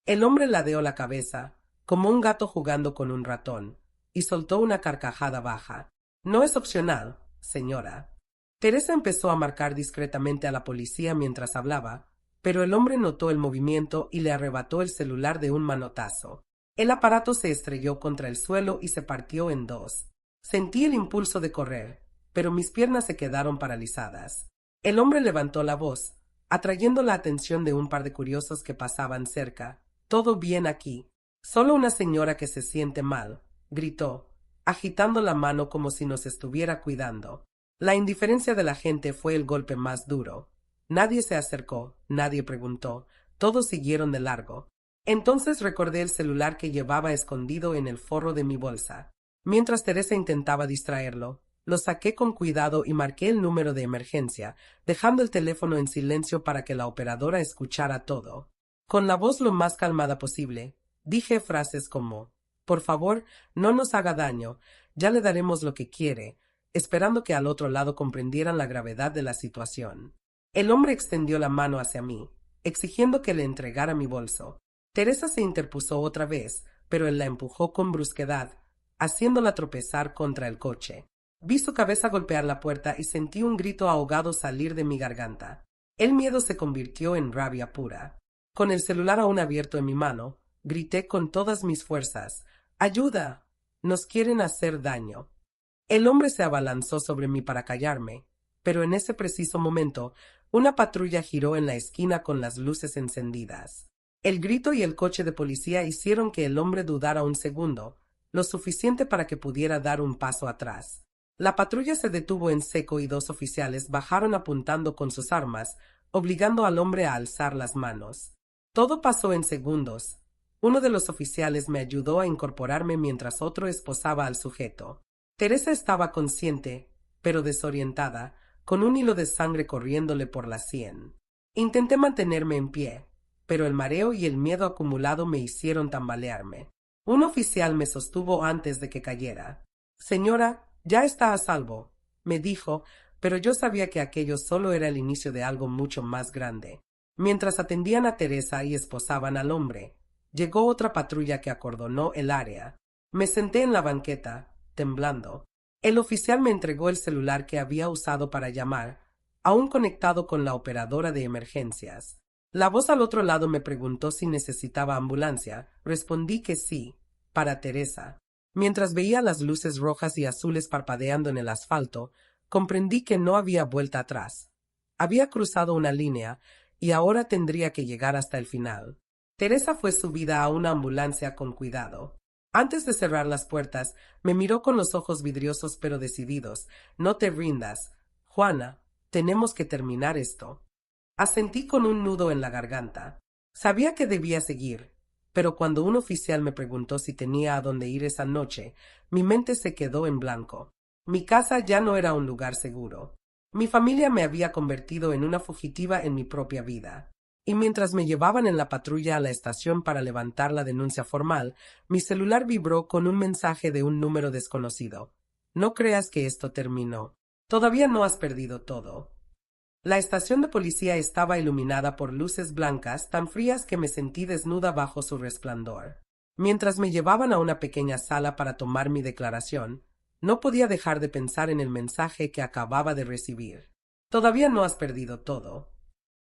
S1: El hombre ladeó la cabeza, como un gato jugando con un ratón, y soltó una carcajada baja. No es opcional, señora. Teresa empezó a marcar discretamente a la policía mientras hablaba, pero el hombre notó el movimiento y le arrebató el celular de un manotazo. El aparato se estrelló contra el suelo y se partió en dos. Sentí el impulso de correr, pero mis piernas se quedaron paralizadas. El hombre levantó la voz, atrayendo la atención de un par de curiosos que pasaban cerca. «Todo bien aquí. Solo una señora que se siente mal», gritó, agitando la mano como si nos estuviera cuidando. La indiferencia de la gente fue el golpe más duro. Nadie se acercó, nadie preguntó, todos siguieron de largo. Entonces recordé el celular que llevaba escondido en el forro de mi bolsa. Mientras Teresa intentaba distraerlo, lo saqué con cuidado y marqué el número de emergencia, dejando el teléfono en silencio para que la operadora escuchara todo. Con la voz lo más calmada posible, dije frases como: Por favor, no nos haga daño, ya le daremos lo que quiere, esperando que al otro lado comprendieran la gravedad de la situación. El hombre extendió la mano hacia mí, exigiendo que le entregara mi bolso. Teresa se interpuso otra vez, pero él la empujó con brusquedad, haciéndola tropezar contra el coche. Vi su cabeza golpear la puerta y sentí un grito ahogado salir de mi garganta. El miedo se convirtió en rabia pura. Con el celular aún abierto en mi mano, grité con todas mis fuerzas: ¡Ayuda! Nos quieren hacer daño. El hombre se abalanzó sobre mí para callarme, pero en ese preciso momento, una patrulla giró en la esquina con las luces encendidas. El grito y el coche de policía hicieron que el hombre dudara un segundo, lo suficiente para que pudiera dar un paso atrás. La patrulla se detuvo en seco y dos oficiales bajaron apuntando con sus armas, obligando al hombre a alzar las manos. Todo pasó en segundos. Uno de los oficiales me ayudó a incorporarme mientras otro esposaba al sujeto. Teresa estaba consciente, pero desorientada, con un hilo de sangre corriéndole por la sien. Intenté mantenerme en pie, pero el mareo y el miedo acumulado me hicieron tambalearme. Un oficial me sostuvo antes de que cayera. «Señora, ya está a salvo», me dijo, pero yo sabía que aquello solo era el inicio de algo mucho más grande. Mientras atendían a Teresa y esposaban al hombre, llegó otra patrulla que acordonó el área. Me senté en la banqueta, temblando. El oficial me entregó el celular que había usado para llamar, aún conectado con la operadora de emergencias. La voz al otro lado me preguntó si necesitaba ambulancia. Respondí que sí, para Teresa. Mientras veía las luces rojas y azules parpadeando en el asfalto, comprendí que no había vuelta atrás. Había cruzado una línea y ahora tendría que llegar hasta el final. Teresa fue subida a una ambulancia con cuidado. Antes de cerrar las puertas, me miró con los ojos vidriosos pero decididos. «No te rindas, Juana, tenemos que terminar esto». Asentí con un nudo en la garganta. Sabía que debía seguir, pero cuando un oficial me preguntó si tenía a dónde ir esa noche, mi mente se quedó en blanco. Mi casa ya no era un lugar seguro. Mi familia me había convertido en una fugitiva en mi propia vida. Y mientras me llevaban en la patrulla a la estación para levantar la denuncia formal, mi celular vibró con un mensaje de un número desconocido. «No creas que esto terminó. Todavía no has perdido todo». La estación de policía estaba iluminada por luces blancas tan frías que me sentí desnuda bajo su resplandor. Mientras me llevaban a una pequeña sala para tomar mi declaración, no podía dejar de pensar en el mensaje que acababa de recibir. «Todavía no has perdido todo».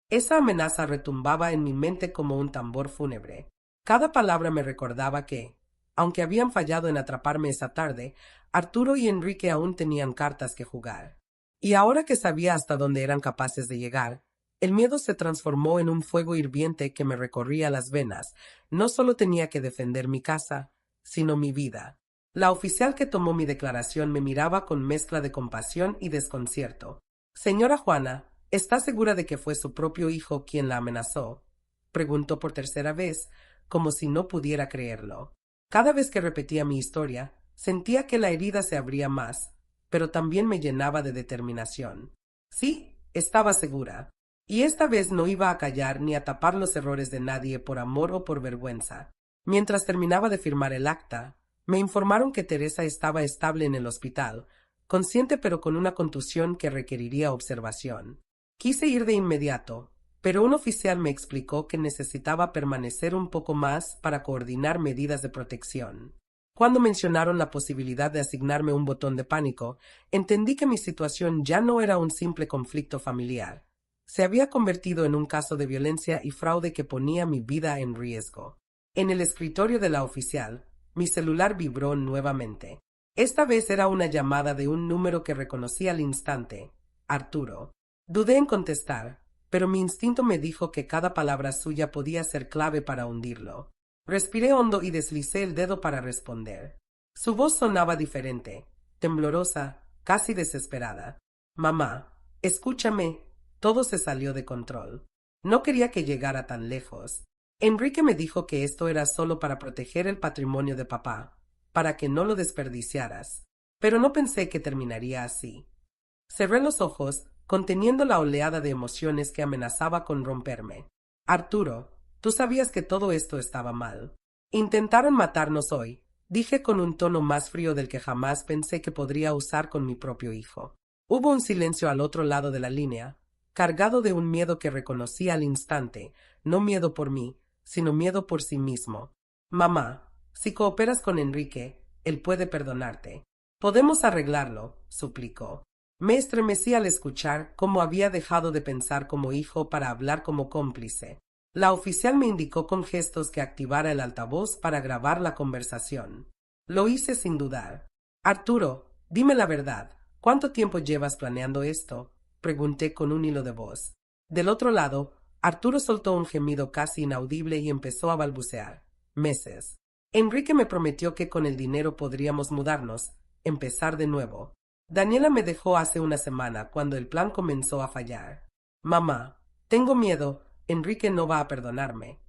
S1: Esa amenaza retumbaba en mi mente como un tambor fúnebre. Cada palabra me recordaba que, aunque habían fallado en atraparme esa tarde, Arturo y Enrique aún tenían cartas que jugar. Y ahora que sabía hasta dónde eran capaces de llegar, el miedo se transformó en un fuego hirviente que me recorría las venas. No solo tenía que defender mi casa, sino mi vida. La oficial que tomó mi declaración me miraba con mezcla de compasión y desconcierto. «Señora Juana, ¿está segura de que fue su propio hijo quien la amenazó?», preguntó por tercera vez, como si no pudiera creerlo. Cada vez que repetía mi historia, sentía que la herida se abría más, pero también me llenaba de determinación. Sí, estaba segura. Y esta vez no iba a callar ni a tapar los errores de nadie por amor o por vergüenza. Mientras terminaba de firmar el acta, me informaron que Teresa estaba estable en el hospital, consciente pero con una contusión que requeriría observación. Quise ir de inmediato, pero un oficial me explicó que necesitaba permanecer un poco más para coordinar medidas de protección. Cuando mencionaron la posibilidad de asignarme un botón de pánico, entendí que mi situación ya no era un simple conflicto familiar. Se había convertido en un caso de violencia y fraude que ponía mi vida en riesgo. En el escritorio de la oficial, mi celular vibró nuevamente. Esta vez era una llamada de un número que reconocí al instante: Arturo. Dudé en contestar, pero mi instinto me dijo que cada palabra suya podía ser clave para hundirlo. Respiré hondo y deslicé el dedo para responder. Su voz sonaba diferente, temblorosa, casi desesperada. «Mamá, escúchame». Todo se salió de control. No quería que llegara tan lejos. Enrique me dijo que esto era solo para proteger el patrimonio de papá, para que no lo desperdiciaras. Pero no pensé que terminaría así. Cerré los ojos, conteniendo la oleada de emociones que amenazaba con romperme. «Arturo, tú sabías que todo esto estaba mal. Intentaron matarnos hoy. dije con un tono más frío del que jamás pensé que podría usar con mi propio hijo. Hubo un silencio al otro lado de la línea, cargado de un miedo que reconocí al instante, no miedo por mí, sino miedo por sí mismo. Mamá, si cooperas con Enrique, él puede perdonarte. Podemos arreglarlo, suplicó. Me estremecí al escuchar cómo había dejado de pensar como hijo para hablar como cómplice. La oficial me indicó con gestos que activara el altavoz para grabar la conversación. Lo hice sin dudar. Arturo, dime la verdad. ¿Cuánto tiempo llevas planeando esto? Pregunté con un hilo de voz. Del otro lado, Arturo soltó un gemido casi inaudible y empezó a balbucear. Meses. Enrique me prometió que con el dinero podríamos mudarnos, empezar de nuevo. Daniela me dejó hace una semana cuando el plan comenzó a fallar. Mamá, tengo miedo, Enrique no va a perdonarme.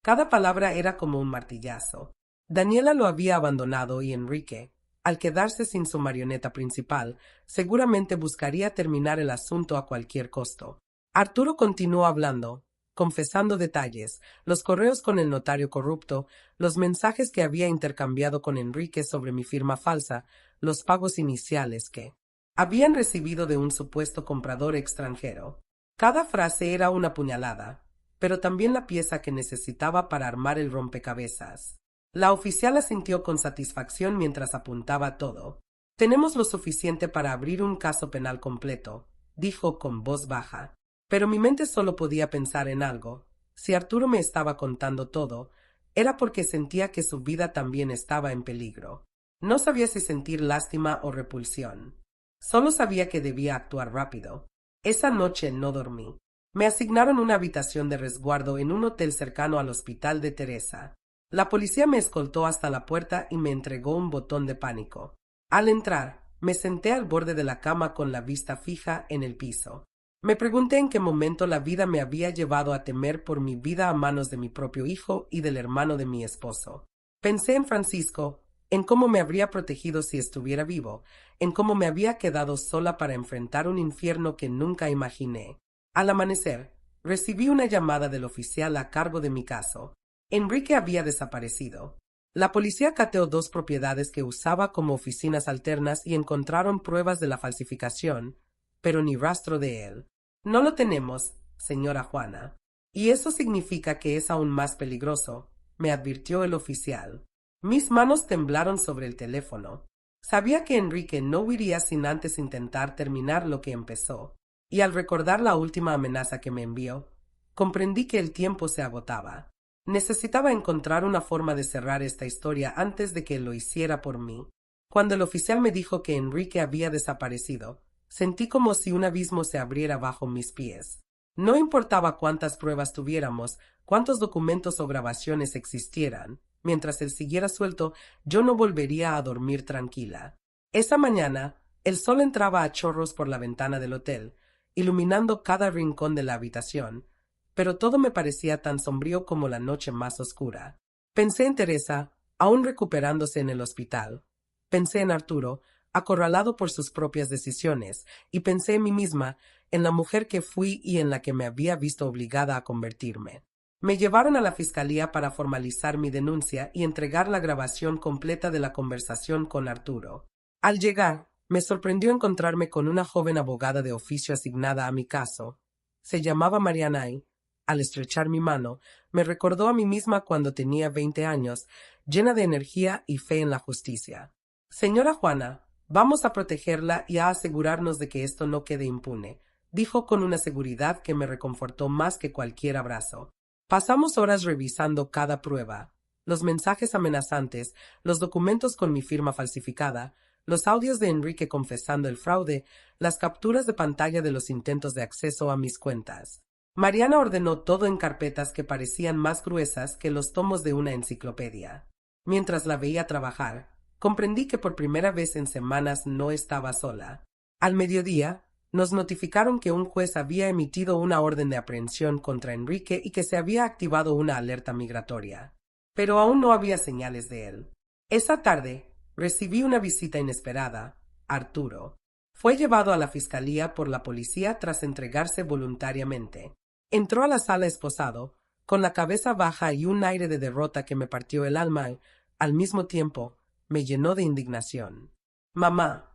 S1: Cada palabra era como un martillazo. Daniela lo había abandonado y Enrique, al quedarse sin su marioneta principal, seguramente buscaría terminar el asunto a cualquier costo. Arturo continuó hablando, confesando detalles, los correos con el notario corrupto, los mensajes que había intercambiado con Enrique sobre mi firma falsa, los pagos iniciales que habían recibido de un supuesto comprador extranjero. Cada frase era una puñalada, pero también la pieza que necesitaba para armar el rompecabezas. La oficial asintió con satisfacción mientras apuntaba todo. Tenemos lo suficiente para abrir un caso penal completo, dijo con voz baja. Pero mi mente solo podía pensar en algo. Si Arturo me estaba contando todo, era porque sentía que su vida también estaba en peligro. No sabía si sentir lástima o repulsión. Solo sabía que debía actuar rápido. Esa noche no dormí. Me asignaron una habitación de resguardo en un hotel cercano al hospital de Teresa. La policía me escoltó hasta la puerta y me entregó un botón de pánico. Al entrar, me senté al borde de la cama con la vista fija en el piso. Me pregunté en qué momento la vida me había llevado a temer por mi vida a manos de mi propio hijo y del hermano de mi esposo. Pensé en Francisco, en cómo me habría protegido si estuviera vivo, en cómo me había quedado sola para enfrentar un infierno que nunca imaginé. Al amanecer, recibí una llamada del oficial a cargo de mi caso. Enrique había desaparecido. La policía cateó 2 propiedades que usaba como oficinas alternas y encontraron pruebas de la falsificación, pero ni rastro de él. No lo tenemos, señora Juana. Y eso significa que es aún más peligroso, me advirtió el oficial. Mis manos temblaron sobre el teléfono. Sabía que Enrique no huiría sin antes intentar terminar lo que empezó, y al recordar la última amenaza que me envió, comprendí que el tiempo se agotaba. Necesitaba encontrar una forma de cerrar esta historia antes de que lo hiciera por mí. Cuando el oficial me dijo que Enrique había desaparecido, sentí como si un abismo se abriera bajo mis pies. No importaba cuántas pruebas tuviéramos, cuántos documentos o grabaciones existieran. Mientras él siguiera suelto, yo no volvería a dormir tranquila. Esa mañana, el sol entraba a chorros por la ventana del hotel, iluminando cada rincón de la habitación, pero todo me parecía tan sombrío como la noche más oscura. Pensé en Teresa, aún recuperándose en el hospital. Pensé en Arturo, acorralado por sus propias decisiones, y pensé en mí misma, en la mujer que fui y en la que me había visto obligada a convertirme. Me llevaron a la fiscalía para formalizar mi denuncia y entregar la grabación completa de la conversación con Arturo. Al llegar, me sorprendió encontrarme con una joven abogada de oficio asignada a mi caso. Se llamaba Marianay. Al estrechar mi mano, me recordó a mí misma cuando tenía 20 años, llena de energía y fe en la justicia. Señora Juana, vamos a protegerla y a asegurarnos de que esto no quede impune, dijo con una seguridad que me reconfortó más que cualquier abrazo. Pasamos horas revisando cada prueba, los mensajes amenazantes, los documentos con mi firma falsificada, los audios de Enrique confesando el fraude, las capturas de pantalla de los intentos de acceso a mis cuentas. Mariana ordenó todo en carpetas que parecían más gruesas que los tomos de una enciclopedia. Mientras la veía trabajar, comprendí que por primera vez en semanas no estaba sola. Al mediodía, nos notificaron que un juez había emitido una orden de aprehensión contra Enrique y que se había activado una alerta migratoria. Pero aún no había señales de él. Esa tarde, recibí una visita inesperada. Arturo fue llevado a la fiscalía por la policía tras entregarse voluntariamente. Entró a la sala esposado, con la cabeza baja y un aire de derrota que me partió el alma. Al mismo tiempo, me llenó de indignación. «Mamá,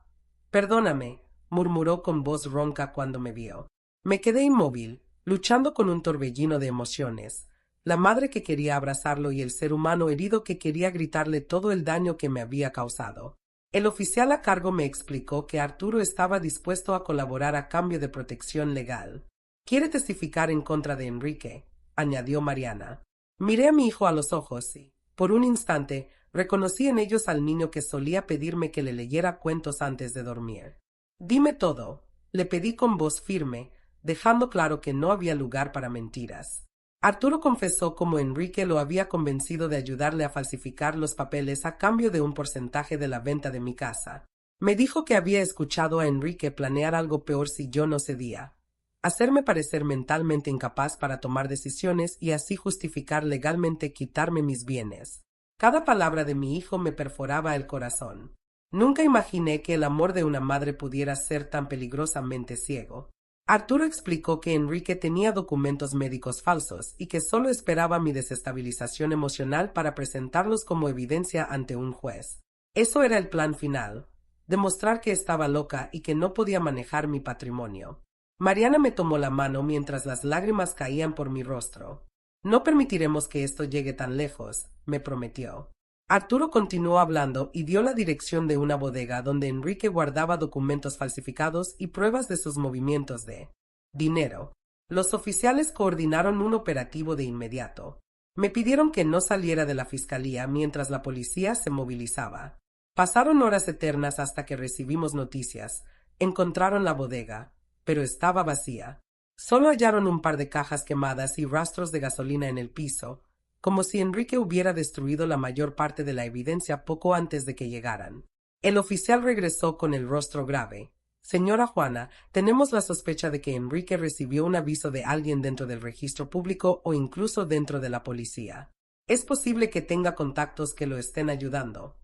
S1: perdóname», murmuró con voz ronca cuando me vio. Me quedé inmóvil, luchando con un torbellino de emociones. La madre que quería abrazarlo y el ser humano herido que quería gritarle todo el daño que me había causado. El oficial a cargo me explicó que Arturo estaba dispuesto a colaborar a cambio de protección legal. «Quiere testificar en contra de Enrique», añadió Mariana. Miré a mi hijo a los ojos y, por un instante, reconocí en ellos al niño que solía pedirme que le leyera cuentos antes de dormir. «Dime todo», le pedí con voz firme, dejando claro que no había lugar para mentiras. Arturo confesó cómo Enrique lo había convencido de ayudarle a falsificar los papeles a cambio de un porcentaje de la venta de mi casa. Me dijo que había escuchado a Enrique planear algo peor si yo no cedía. Hacerme parecer mentalmente incapaz para tomar decisiones y así justificar legalmente quitarme mis bienes. Cada palabra de mi hijo me perforaba el corazón. Nunca imaginé que el amor de una madre pudiera ser tan peligrosamente ciego. Arturo explicó que Enrique tenía documentos médicos falsos y que solo esperaba mi desestabilización emocional para presentarlos como evidencia ante un juez. Eso era el plan final, demostrar que estaba loca y que no podía manejar mi patrimonio. Mariana me tomó la mano mientras las lágrimas caían por mi rostro. «No permitiremos que esto llegue tan lejos», me prometió. Arturo continuó hablando y dio la dirección de una bodega donde Enrique guardaba documentos falsificados y pruebas de sus movimientos de dinero. Los oficiales coordinaron un operativo de inmediato. Me pidieron que no saliera de la fiscalía mientras la policía se movilizaba. Pasaron horas eternas hasta que recibimos noticias. Encontraron la bodega, pero estaba vacía. Solo hallaron un par de cajas quemadas y rastros de gasolina en el piso, como si Enrique hubiera destruido la mayor parte de la evidencia poco antes de que llegaran. El oficial regresó con el rostro grave. «Señora Juana, tenemos la sospecha de que Enrique recibió un aviso de alguien dentro del registro público o incluso dentro de la policía. Es posible que tenga contactos que lo estén ayudando».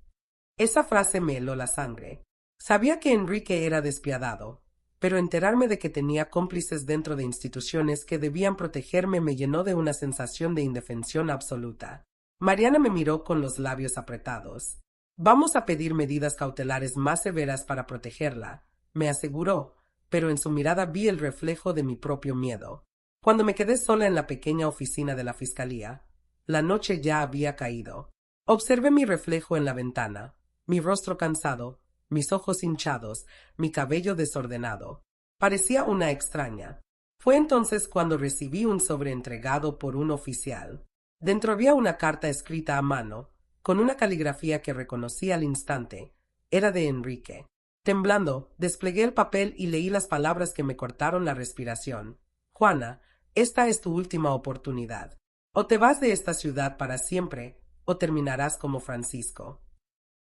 S1: Esa frase me heló la sangre. Sabía que Enrique era despiadado, pero enterarme de que tenía cómplices dentro de instituciones que debían protegerme me llenó de una sensación de indefensión absoluta. Mariana me miró con los labios apretados. «Vamos a pedir medidas cautelares más severas para protegerla», me aseguró, pero en su mirada vi el reflejo de mi propio miedo. Cuando me quedé sola en la pequeña oficina de la fiscalía, la noche ya había caído. Observé mi reflejo en la ventana, mi rostro cansado, mis ojos hinchados, mi cabello desordenado. Parecía una extraña. Fue entonces cuando recibí un sobre entregado por un oficial. Dentro había una carta escrita a mano, con una caligrafía que reconocí al instante. Era de Enrique. Temblando, desplegué el papel y leí las palabras que me cortaron la respiración. «Juana, esta es tu última oportunidad. O te vas de esta ciudad para siempre, o terminarás como Francisco».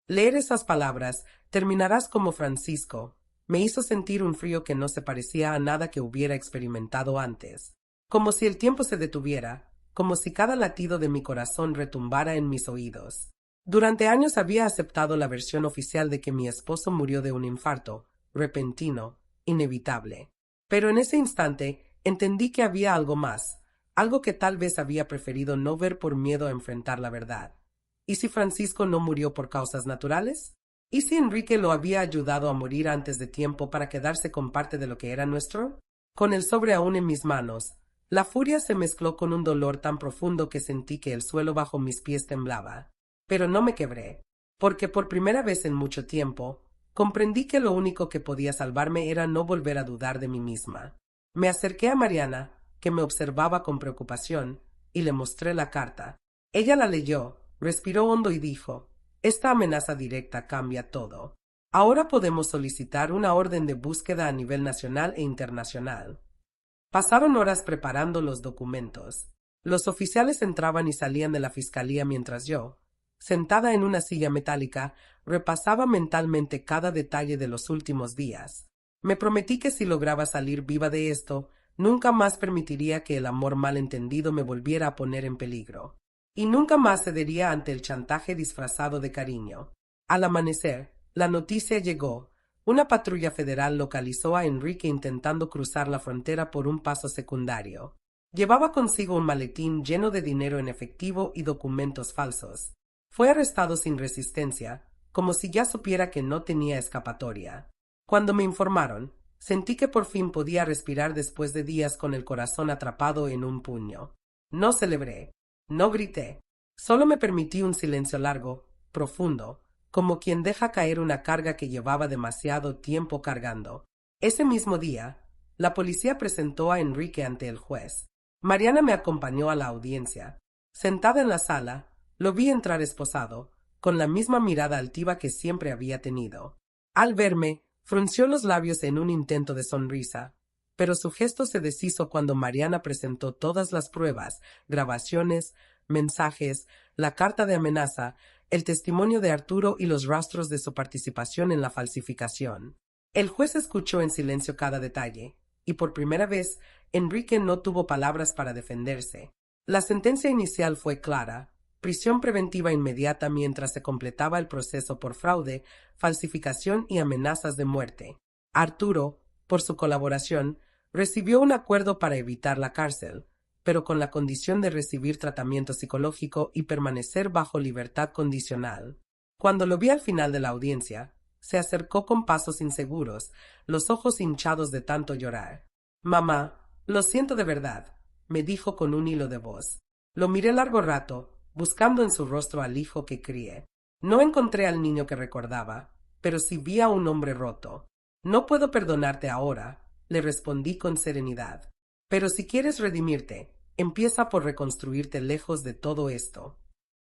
S1: Leer esas palabras, «terminarás como Francisco», me hizo sentir un frío que no se parecía a nada que hubiera experimentado antes. Como si el tiempo se detuviera, como si cada latido de mi corazón retumbara en mis oídos. Durante años había aceptado la versión oficial de que mi esposo murió de un infarto, repentino, inevitable. Pero en ese instante entendí que había algo más, algo que tal vez había preferido no ver por miedo a enfrentar la verdad. ¿Y si Francisco no murió por causas naturales? ¿Y si Enrique lo había ayudado a morir antes de tiempo para quedarse con parte de lo que era nuestro? Con el sobre aún en mis manos, la furia se mezcló con un dolor tan profundo que sentí que el suelo bajo mis pies temblaba. Pero no me quebré, porque por primera vez en mucho tiempo, comprendí que lo único que podía salvarme era no volver a dudar de mí misma. Me acerqué a Mariana, que me observaba con preocupación, y le mostré la carta. Ella la leyó, respiró hondo y dijo: «Esta amenaza directa cambia todo. Ahora podemos solicitar una orden de búsqueda a nivel nacional e internacional». Pasaron horas preparando los documentos. Los oficiales entraban y salían de la fiscalía mientras yo, sentada en una silla metálica, repasaba mentalmente cada detalle de los últimos días. Me prometí que si lograba salir viva de esto, nunca más permitiría que el amor malentendido me volviera a poner en peligro. Y nunca más cedería ante el chantaje disfrazado de cariño. Al amanecer, la noticia llegó. Una patrulla federal localizó a Enrique intentando cruzar la frontera por un paso secundario. Llevaba consigo un maletín lleno de dinero en efectivo y documentos falsos. Fue arrestado sin resistencia, como si ya supiera que no tenía escapatoria. Cuando me informaron, sentí que por fin podía respirar después de días con el corazón atrapado en un puño. No celebré, no grité, solo me permití un silencio largo, profundo, como quien deja caer una carga que llevaba demasiado tiempo cargando. Ese mismo día, la policía presentó a Enrique ante el juez. Mariana me acompañó a la audiencia. Sentada en la sala, lo vi entrar esposado, con la misma mirada altiva que siempre había tenido. Al verme, frunció los labios en un intento de sonrisa, pero su gesto se deshizo cuando Mariana presentó todas las pruebas, grabaciones, mensajes, la carta de amenaza, el testimonio de Arturo y los rastros de su participación en la falsificación. El juez escuchó en silencio cada detalle, y por primera vez, Enrique no tuvo palabras para defenderse. La sentencia inicial fue clara: prisión preventiva inmediata mientras se completaba el proceso por fraude, falsificación y amenazas de muerte. Arturo, por su colaboración, recibió un acuerdo para evitar la cárcel, pero con la condición de recibir tratamiento psicológico y permanecer bajo libertad condicional. Cuando lo vi al final de la audiencia, se acercó con pasos inseguros, los ojos hinchados de tanto llorar. «Mamá, lo siento de verdad», me dijo con un hilo de voz. Lo miré largo rato, buscando en su rostro al hijo que crié. No encontré al niño que recordaba, pero sí vi a un hombre roto. «No puedo perdonarte ahora», le respondí con serenidad. «Pero si quieres redimirte, empieza por reconstruirte lejos de todo esto».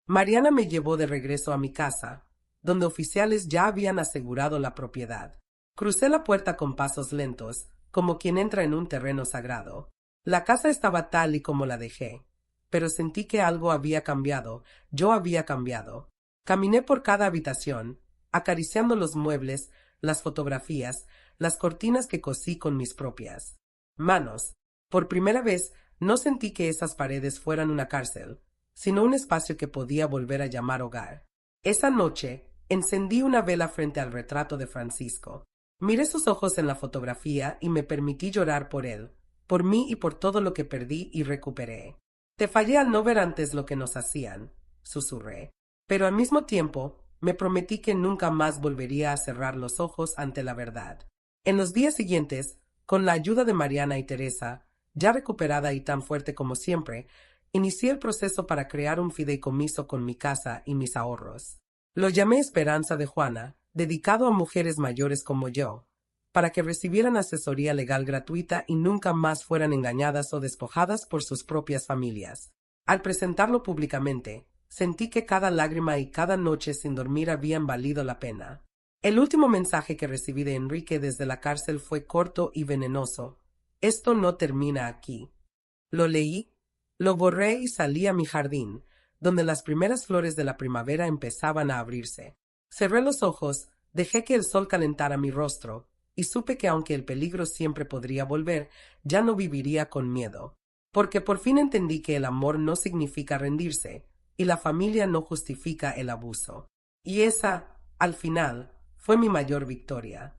S1: Mariana me llevó de regreso a mi casa, donde oficiales ya habían asegurado la propiedad. Crucé la puerta con pasos lentos, como quien entra en un terreno sagrado. La casa estaba tal y como la dejé, pero sentí que algo había cambiado, yo había cambiado. Caminé por cada habitación, acariciando los muebles, las fotografías, las cortinas que cosí con mis propias manos. Por primera vez, no sentí que esas paredes fueran una cárcel, sino un espacio que podía volver a llamar hogar. Esa noche, encendí una vela frente al retrato de Francisco. Miré sus ojos en la fotografía y me permití llorar por él, por mí y por todo lo que perdí y recuperé. «Te fallé al no ver antes lo que nos hacían», susurré, pero al mismo tiempo me prometí que nunca más volvería a cerrar los ojos ante la verdad. En los días siguientes, con la ayuda de Mariana y Teresa, ya recuperada y tan fuerte como siempre, inicié el proceso para crear un fideicomiso con mi casa y mis ahorros. Lo llamé Esperanza de Juana, dedicado a mujeres mayores como yo, para que recibieran asesoría legal gratuita y nunca más fueran engañadas o despojadas por sus propias familias. Al presentarlo públicamente, sentí que cada lágrima y cada noche sin dormir habían valido la pena. El último mensaje que recibí de Enrique desde la cárcel fue corto y venenoso: «Esto no termina aquí». Lo leí, lo borré y salí a mi jardín, donde las primeras flores de la primavera empezaban a abrirse. Cerré los ojos, dejé que el sol calentara mi rostro, y supe que aunque el peligro siempre podría volver, ya no viviría con miedo. Porque por fin entendí que el amor no significa rendirse, y la familia no justifica el abuso. Y esa, al final, fue mi mayor victoria.